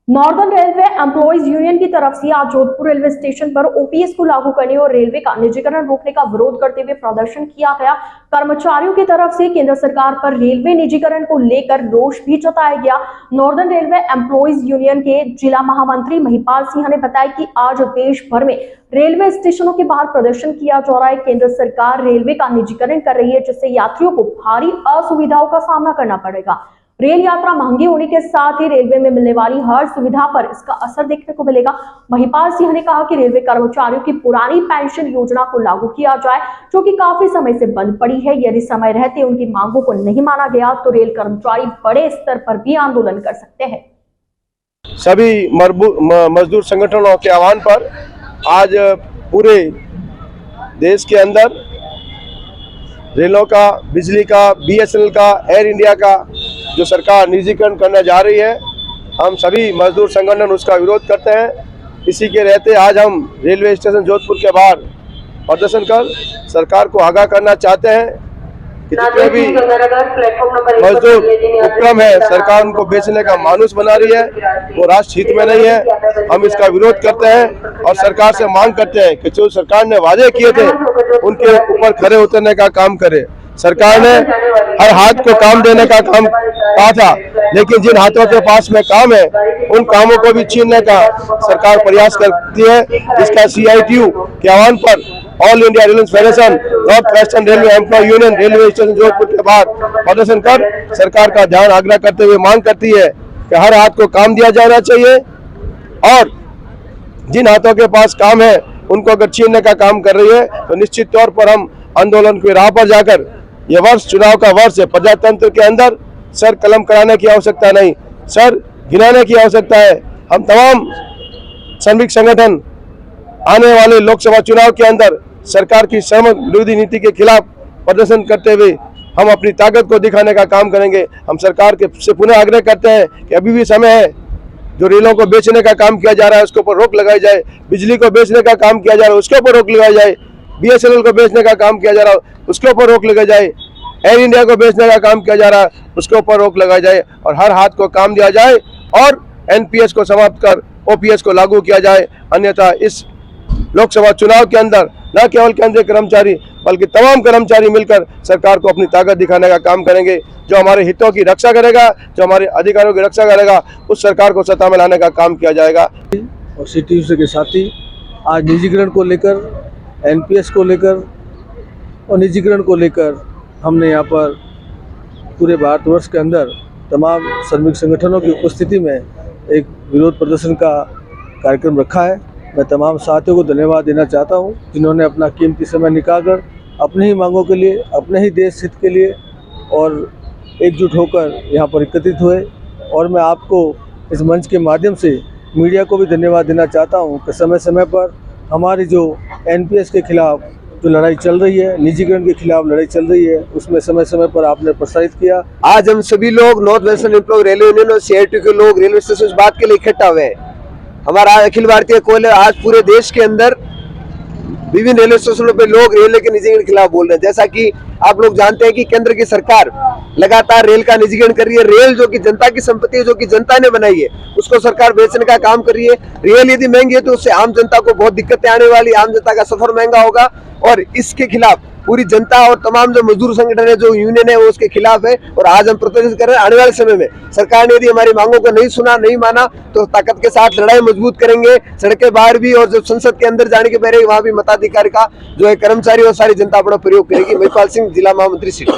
Northern railway employees union की तरफ से आज जोधपुर रेलवे स्टेशन पर ओपीएस को लागू करने और रेलवे का निजीकरण रोकने का विरोध करते हुए प्रदर्शन किया गया। कर्मचारियों की तरफ से केंद्र सरकार पर रेलवे निजीकरण को लेकर रोष भी जताया गया। नॉर्दर्न रेलवे एम्प्लॉइज यूनियन के जिला महामंत्री महिपाल सिंह ने बताया कि आज देश भर में रेलवे स्टेशनों के बाहर प्रदर्शन किया जा रहा है। केंद्र सरकार रेलवे का निजीकरण कर रही है, जिससे यात्रियों को भारी असुविधाओं का सामना करना पड़ेगा। रेल यात्रा महंगी होने के साथ ही रेलवे में मिलने वाली हर सुविधा पर इसका असर देखने को मिलेगा। महिपाल सिंह ने कहा कि रेलवे कर्मचारियों की पुरानी पेंशन योजना को लागू किया जाए, जो कि काफी समय से बंद पड़ी है। यदि समय रहते उनकी मांगों को नहीं माना गया तो रेल कर्मचारी बड़े स्तर पर भी आंदोलन कर सकते हैं। सभी मजदूर संगठनों के आह्वान पर आज पूरे देश के अंदर रेलों का, बिजली का, बीएसएनएल का, एयर इंडिया का जो सरकार निजीकरण करने जा रही है, हम सभी मजदूर संगठन उसका विरोध करते हैं। इसी के रहते आज हम रेलवे स्टेशन जोधपुर के बाहर प्रदर्शन कर सरकार को आगाह करना चाहते हैं कि जितने भी मजदूर उपक्रम है सरकार उनको बेचने का मानुस बना रही है, वो राष्ट्र हित में नहीं है। हम इसका विरोध करते हैं और सरकार से मांग करते हैं कि जो सरकार ने वादे किए थे उनके ऊपर खरे उतरने का काम करे। सरकार ने हर हाथ को काम देने का काम कहा था, लेकिन जिन हाथों के पास में काम है उन कामों को भी छीनने का सरकार प्रयास करती है, जिसका CITU के आह्वान पर all India railway federation north western railway employ union railway station Jodhpur के बाहर प्रदर्शन कर सरकार का ध्यान आग्रह करते हुए मांग करती है कि हर हाथ को काम दिया जाना चाहिए और जिन हाथों के पास काम है उनको अगर छीनने का काम कर रही है तो निश्चित तौर पर हम आंदोलन की राह पर जाकर, ये वर्ष चुनाव का वर्ष है, प्रजातंत्र के अंदर सर कलम कराने की आवश्यकता नहीं, सर गिनाने की आवश्यकता है। हम तमाम श्रमिक संगठन आने वाले लोकसभा चुनाव के अंदर सरकार की श्रम विरोधी नीति के खिलाफ प्रदर्शन करते हुए हम अपनी ताकत को दिखाने का काम करेंगे। हम सरकार के से पुनः आग्रह करते हैं कि अभी भी समय है, जो रेलों को बेचने का काम किया जा रहा है उसके ऊपर रोक लगाई जाए, बिजली को बेचने का काम किया जा रहा है उसके ऊपर रोक लगाई जाए, BSNL को बेचने का काम किया जा रहा है उसके ऊपर रोक लगाई जाए, एयर इंडिया को बेचने का काम किया जा रहा है उसके ऊपर रोक लगाई जाए और हर हाथ को काम दिया जाए और NPS को समाप्त कर OPS को लागू किया जाए। अन्यथा इस लोकसभा चुनाव के अंदर न केवल केंद्रीय कर्मचारी बल्कि तमाम कर्मचारी मिलकर सरकार को अपनी ताकत दिखाने का काम करेंगे। जो हमारे हितों की रक्षा करेगा, जो हमारे अधिकारों की रक्षा करेगा, उस सरकार को सत्ता में लाने का काम किया जाएगा। और CTU के साथ ही आज निजीकरण को लेकर, NPS को लेकर और निजीकरण को लेकर हमने यहाँ पर पूरे भारतवर्ष के अंदर तमाम श्रमिक संगठनों की उपस्थिति में एक विरोध प्रदर्शन का कार्यक्रम रखा है। मैं तमाम साथियों को धन्यवाद देना चाहता हूँ जिन्होंने अपना कीमती समय निकालकर अपनी ही मांगों के लिए, अपने ही देश हित के लिए और एकजुट होकर यहाँ पर एकत्रित हुए। और मैं आपको इस मंच के माध्यम से मीडिया को भी धन्यवाद देना चाहता हूँ कि समय समय पर हमारी जो NPS के खिलाफ जो लड़ाई चल रही है, निजीकरण के खिलाफ लड़ाई चल रही है, उसमें समय समय पर आपने प्रोत्साहित किया। आज हम सभी लोग north western employ railway union और CITU के लोग रेलवे स्टेशन इस बात के लिए इकट्ठा हुए हैं। हमारा अखिल भारतीय कोल आज पूरे देश के अंदर विभिन्न रेलवे स्टेशनों पे लोग रेलवे के निजीकरण के खिलाफ बोल रहे हैं। जैसा कि आप लोग जानते हैं कि केंद्र की सरकार लगातार रेल का निजीकरण कर रही है। रेल जो कि जनता की संपत्ति है, जो कि जनता ने बनाई है, उसको सरकार बेचने का काम कर रही है। रेल यदि महंगी है तो उससे आम जनता को बहुत दिक्कतें आने वाली, आम जनता का सफर महंगा होगा और इसके खिलाफ पूरी जनता और तमाम जो मजदूर संगठन है, जो यूनियन है, वो उसके खिलाफ है। और आज हम प्रदर्शन कर रहे हैं। आने वाले समय में सरकार ने यदि हमारी मांगों को नहीं सुना, नहीं माना तो ताकत के साथ लड़ाई मजबूत करेंगे, सड़कें बाहर भी और जब संसद के अंदर जाने के पहले वहां भी मताधिकार का जो है कर्मचारी और सारी जनता अपना प्रयोग करेगी। महिपाल सिंह, जिला महामंत्री, सीट।